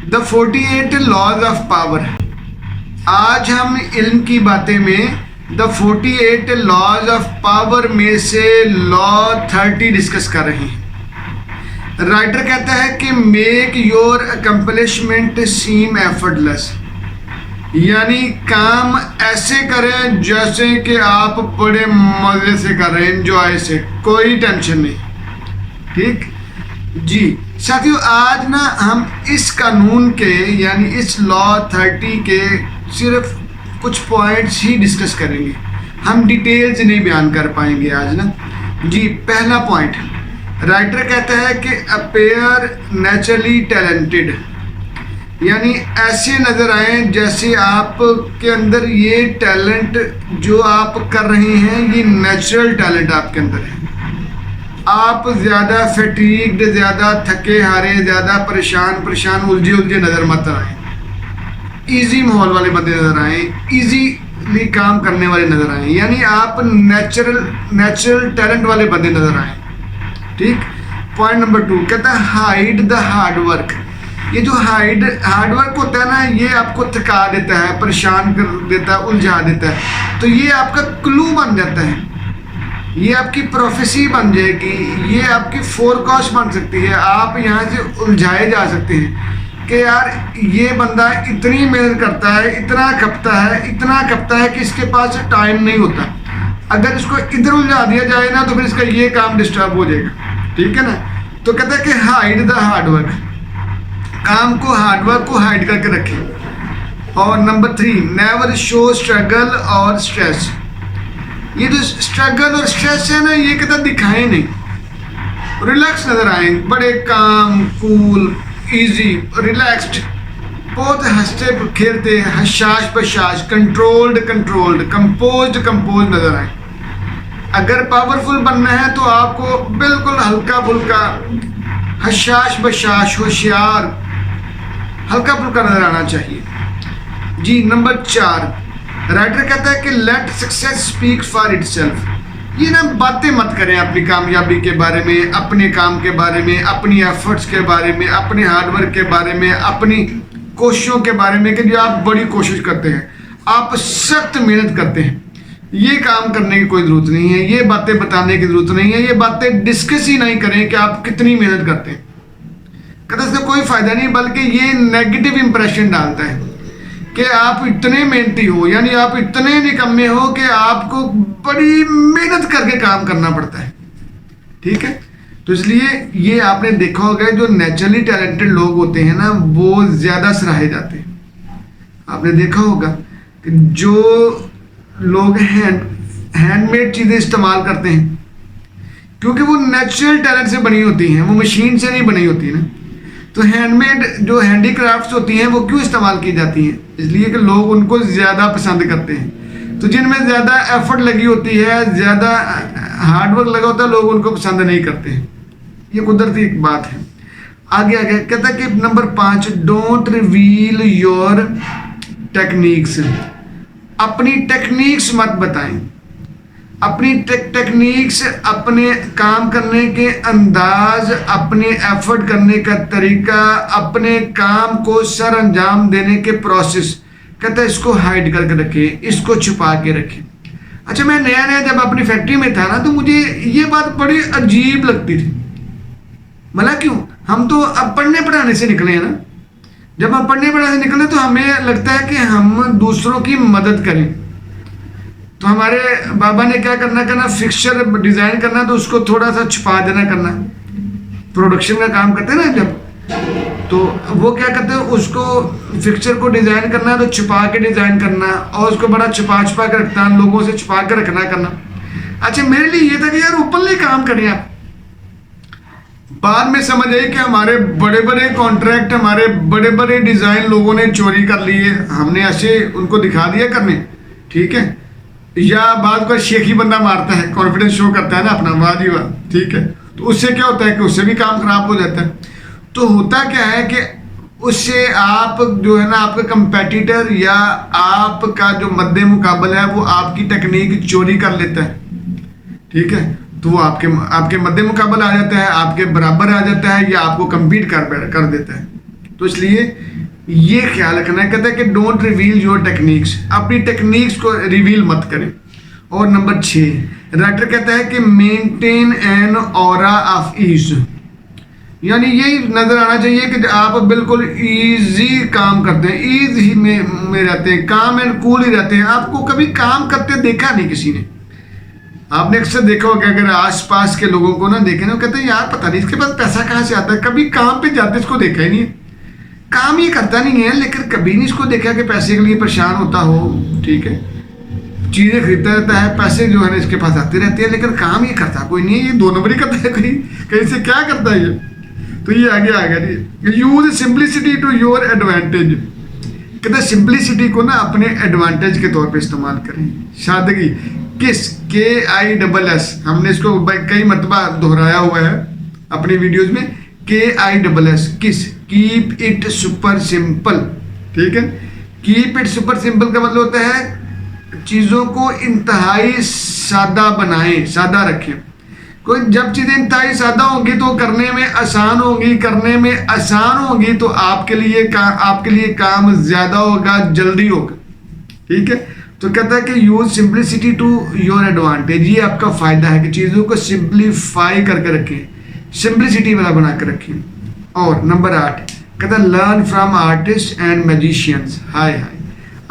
The 48 laws of power. आज हम इल्म की बातें में द 48 लॉज ऑफ पावर में से लॉ 30 डिस्कस कर रहे हैं। राइटर कहता है कि make your accomplishment seem effortless, यानी काम ऐसे करें जैसे कि आप बड़े मज़े से कर रहे हैं, एंजॉय से, कोई टेंशन नहीं। ठीक जी साथियों, आज ना हम इस कानून के यानी इस लॉ 30 के सिर्फ कुछ पॉइंट्स ही डिस्कस करेंगे, हम डिटेल्स नहीं बयान कर पाएंगे आज ना जी। पहला पॉइंट, राइटर कहता है कि अपेयर नेचुरली टैलेंटेड, यानी ऐसे नज़र आए जैसे आपके अंदर ये टैलेंट जो आप कर रहे हैं ये नेचुरल टैलेंट आपके अंदर है। आप ज़्यादा फैटीग्ड, ज़्यादा थके हारे, ज़्यादा परेशान उलझे नज़र मत आए। इजी माहौल वाले बंदे नज़र आए, इजीली काम करने वाले नज़र आए, यानी आप नेचुरल टैलेंट वाले बंदे नज़र आए। ठीक। पॉइंट नंबर 2 कहता है हाइड द हार्ड वर्क। ये जो हार्ड वर्क होता है ना, ये आपको थका देता है, परेशान कर देता है, उलझा देता है। तो ये आपका क्लू बन जाता है, ये आपकी प्रोफेसी बन जाएगी, ये आपकी फोरकास्ट बन सकती है। आप यहाँ से उलझाए जा सकते हैं कि यार ये बंदा इतनी मेहनत करता है, इतना खपता है कि इसके पास टाइम नहीं होता। अगर इसको इधर उलझा दिया जाए ना तो फिर इसका ये काम डिस्टर्ब हो जाएगा। ठीक है ना। तो कहता है कि हाइड द हार्ड वर्क, काम को, हार्डवर्क को हाइड करके रखें। और नंबर 3, नेवर शो स्ट्रगल और स्ट्रेस। ये जो स्ट्रगल और स्ट्रेस है ना, ये कहता दिखाएं नहीं, रिलैक्स नजर आए, बड़े काम, कूल, इजी, रिलैक्स्ड, बहुत हंसते खेलते, हशाश बशाश, कंट्रोल्ड, कंपोज्ड नजर आए। अगर पावरफुल बनना है तो आपको बिल्कुल हल्का फुल्का, हशाश बशाश, होशियार, हल्का फुल्का नजर आना चाहिए जी। नंबर 4, राइटर कहता है कि let success speak for itself. ये ना बातें मत करें अपनी कामयाबी के बारे में, अपने काम के बारे में, अपनी एफर्ट्स के बारे में, अपने हार्डवर्क के बारे में, अपनी कोशिशों के बारे में कि जो आप बड़ी कोशिश करते हैं, आप सख्त मेहनत करते हैं। ये काम करने की कोई ज़रूरत नहीं है, ये बातें बताने की ज़रूरत नहीं है, ये बातें डिस्कस ही नहीं करें कि आप कितनी मेहनत करते हैं। कहते इसका कोई फ़ायदा नहीं, बल्कि ये नेगेटिव इंप्रेशन डालता है कि आप इतने मेहनती हो, यानी आप इतने निकम्मे हो कि आपको बड़ी मेहनत करके काम करना पड़ता है। ठीक है। तो इसलिए ये आपने देखा होगा, जो नेचुरली टैलेंटेड लोग होते हैं ना, वो ज़्यादा सराहे जाते हैं। आपने देखा होगा कि जो लोग हैंडमेड चीज़ें इस्तेमाल करते हैं, क्योंकि वो नेचुरल टैलेंट से बनी होती हैं, वो मशीन से नहीं बनी होती ना। तो हैंडमेड जो हैंडीक्राफ्ट्स होती हैं वो क्यों इस्तेमाल की जाती हैं? इसलिए कि लोग उनको ज़्यादा पसंद करते हैं। तो जिनमें ज़्यादा एफर्ट लगी होती है, ज़्यादा हार्डवर्क लगा होता है, लोग उनको पसंद नहीं करते हैं। ये कुदरती एक बात है। आगे कहता है कि number 5, don't reveal your techniques. अपनी टेक्निक्स मत बताएं, अपनी टेक्निक्स, अपने काम करने के अंदाज, अपने एफर्ट करने का तरीका, अपने काम को सर अंजाम देने के प्रोसेस, कहता है इसको हाइड करके रखें, इसको छुपा के रखें। अच्छा, मैं नया जब अपनी फैक्ट्री में था ना, तो मुझे ये बात बड़ी अजीब लगती थी। मतलब क्यों? हम तो अब पढ़ने पढ़ाने से निकले हैं ना। जब हम पढ़ने पढ़ाने से निकले तो हमें लगता है कि हम दूसरों की मदद करें। तो हमारे बाबा ने क्या करना, फिक्सचर डिज़ाइन करना तो उसको थोड़ा सा छुपा देना करना। प्रोडक्शन का काम करते हैं ना जब, तो वो क्या करते हैं, उसको फिक्सचर को डिज़ाइन करना है तो छुपा के डिज़ाइन करना, और उसको बड़ा छुपा के रखना, लोगों से छुपा के रखना करना। अच्छा, मेरे लिए ये था कि यार ओपनली काम करें आप। बाद में समझ आई कि हमारे बड़े बड़े कॉन्ट्रैक्ट, हमारे बड़े बड़े डिज़ाइन लोगों ने चोरी कर लिए, हमने ऐसे उनको दिखा दिया करने। ठीक है। या बाद का शेखी बंदा मारता है, कॉन्फिडेंस शो करता है ना अपना, वाह जी वाह। ठीक है। तो उससे क्या होता है कि उससे भी काम खराब हो जाता है। तो होता क्या है कि उससे आप जो है ना, आपका कंपेटिटर या आपका जो मद्दे मुकाबला है वो आपकी टेक्निक चोरी कर लेता है। ठीक है। तो वो आपके मद्दे मुकाबला आ जाता है, आपके बराबर आ जाता है, या आपको कम्पीट कर देता है। तो इसलिए ये ख्याल रखना है। कहता है कि डोंट रिवील योर टेक्निक्स, अपनी टेक्निक्स को रिवील मत करें। और नंबर 6 राइटर कहता है कि maintain an aura of ease, यानी यही नजर आना चाहिए कि आप बिल्कुल इजी काम करते हैं, ईज ही में रहते हैं, काम एंड कूल ही रहते हैं। आपको कभी काम करते देखा नहीं किसी ने। आपने अक्सर देखा होगा, अगर आसपास के लोगों को ना देखें ना, कहते हैं यार पता नहीं इसके पास पैसा कहाँ से आता है, कभी काम पे जाते इसको देखा ही नहीं है, काम ही करता नहीं है, लेकिन कभी नहीं इसको देखा कि पैसे के लिए परेशान होता हो। ठीक है, चीज़ें खरीदता रहता है, पैसे जो है ना इसके पास आते रहते हैं, लेकिन काम ही करता कोई नहीं है, ये 2 नंबर ही करता है, कहीं कहीं से क्या करता है ये। तो ये आगे आ गया जी, use simplicity to your advantage. कहते हैं सिंप्लिसिटी को ना अपने एडवांटेज के तौर पे इस्तेमाल करें। सादगी, किस, KISS, हमने इसको कई मरतबा दोहराया हुआ है अपनी वीडियोस में, KISS, किस, कीप इट सुपर सिंपल। ठीक है, कीप इट सुपर सिंपल का मतलब होता है चीज़ों को इंतहाई सादा बनाएं, सादा रखें। कोई जब चीज़ें इंतहाई सादा होंगी तो करने में आसान होंगी, करने में आसान होंगी तो आपके लिए काम ज़्यादा होगा, जल्दी होगा। ठीक है, तो कहता है कि use simplicity to your advantage, ये आपका फ़ायदा है कि चीज़ों को सिंप्लीफाई करके रखें, सिंप्लिसिटी वाला बना कर रखें। और नंबर 8 कहता है learn from artist and magicians. Hi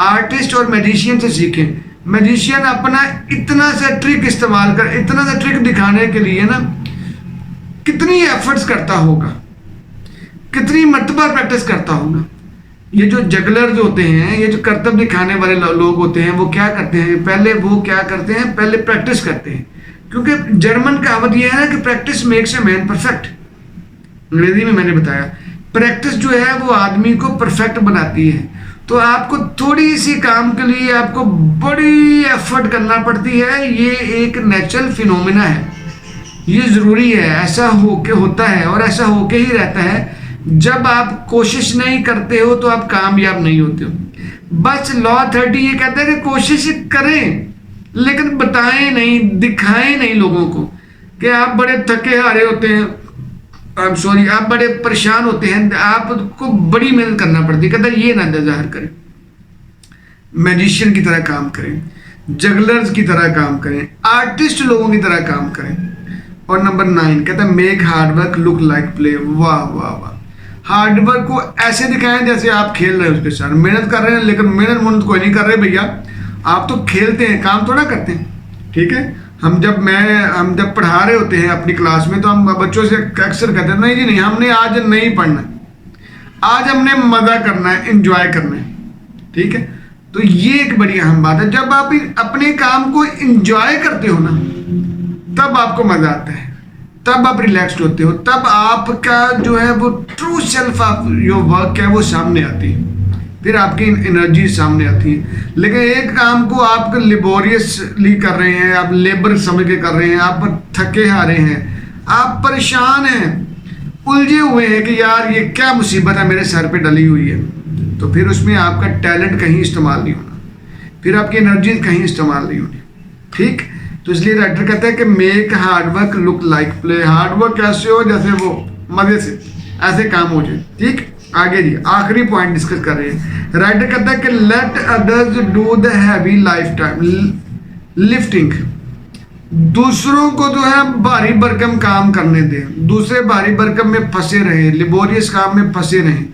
artist और मैजिशियन से सीखें। मैजिशियन अपना इतना सा ट्रिक इस्तेमाल कर, इतना सा ट्रिक दिखाने के लिए ना कितनी एफर्ट्स करता होगा, कितनी मरतबा प्रैक्टिस करता होगा। ये जो जगलर्स होते हैं, ये जो करतब दिखाने वाले लोग होते हैं, वो क्या करते हैं, पहले प्रैक्टिस करते हैं, क्योंकि जर्मन कहावत ये है ना कि practice makes a man perfect. अंग्रेजी में मैंने बताया प्रैक्टिस जो है वो आदमी को परफेक्ट बनाती है। तो आपको थोड़ी सी काम के लिए आपको बड़ी एफर्ट करना पड़ती है, ये एक नेचुरल फिनोमिना है, ये ज़रूरी है, ऐसा होता है और ऐसा होके ही रहता है। जब आप कोशिश नहीं करते हो तो आप कामयाब नहीं होते हो। बस लॉ 30 ये कहता है कि कोशिश करें लेकिन बताएं नहीं, दिखाएं नहीं लोगों को कि आप बड़े थके हारे होते हैं, आप बड़े परेशान होते हैं, आपको बड़ी मेहनत करना पड़ती है। कहता है ये ना जाहिर करें, मैजिशियन की तरह काम करें, जगलर्स की तरह काम करें, आर्टिस्ट लोगों की तरह काम करें। और नंबर 9 कहता है make hard work look like play. वाह वाह वाह, हार्डवर्क को ऐसे दिखाएं जैसे आप खेल रहे हैं उसके साथ, मेहनत कर रहे हैं, लेकिन मेहनत कोई नहीं कर रहे भैया, आप तो खेलते हैं, काम थोड़ा करते हैं। ठीक है, हम जब पढ़ा रहे होते हैं अपनी क्लास में तो हम बच्चों से अक्सर कहते हैं नहीं जी नहीं, हमने आज नहीं पढ़ना, आज हमने मज़ा करना है, इंजॉय करना है। ठीक है, तो ये एक बड़ी अहम बात है। जब आप अपने काम को इंजॉय करते हो ना, तब आपको मज़ा आता है, तब आप रिलैक्स्ड होते हो, तब आपका जो है वो true self of your work है वो सामने आती है, फिर आपकी एनर्जी सामने आती है। लेकिन एक काम को आप लेबोरियसली कर रहे हैं, आप लेबर समझ के कर रहे हैं, आप थके हारे हैं, आप परेशान हैं, उलझे हुए हैं कि यार ये क्या मुसीबत है मेरे सर पे डली हुई है, तो फिर उसमें आपका टैलेंट कहीं इस्तेमाल नहीं होना, फिर आपकी एनर्जी कहीं इस्तेमाल नहीं होनी। ठीक, तो इसलिए राइटर कहता है कि make hard work look like play. Hard work कैसे हो, जैसे वो मज़े से ऐसे काम हो जाए। ठीक, आगे जी आखिरी पॉइंट डिस्कस कर रहे हैं। राइटर कहता है कि let others do the heavy life time lifting. दूसरों को जो है भारी भरकम काम करने दें, दूसरे भारी भरकम में फंसे रहें, लेबोरियस काम में फंसे रहें,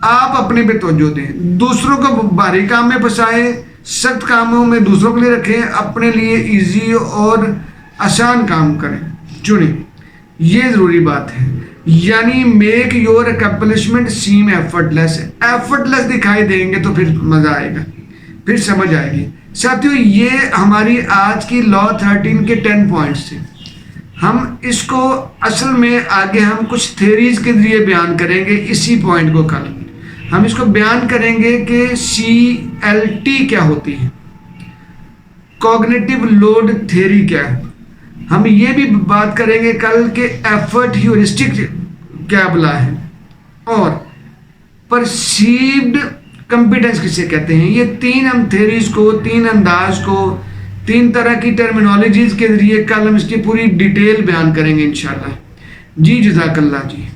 आप अपने पे तवज्जो दें। दूसरों को भारी काम में फंसाएं, सख्त कामों में दूसरों के लिए रखें, अपने लिए इजी और आसान काम करें, चुनें, ये ज़रूरी बात है। यानी make your accomplishment seem effortless दिखाई देंगे तो फिर मज़ा आएगा, फिर समझ आएगी। साथियों, ये हमारी आज की लॉ 13 के 10 पॉइंट्स थे। हम इसको असल में आगे हम कुछ थ्योरीज के जरिए बयान करेंगे। इसी पॉइंट को कल हम इसको बयान करेंगे कि CLT क्या होती है, कॉग्निटिव लोड थ्योरी क्या है। हम ये भी बात करेंगे कल के एफर्ट ह्यूरिस्टिक क्या बुला है, और परसीव्ड कंपिटेंस किसे कहते हैं। ये 3 हम थ्योरीज को, 3 अंदाज को, 3 तरह की टर्मिनोलॉजीज के जरिए कल हम इसकी पूरी डिटेल बयान करेंगे इंशाल्लाह। जी जज़ाकल्लाह जी।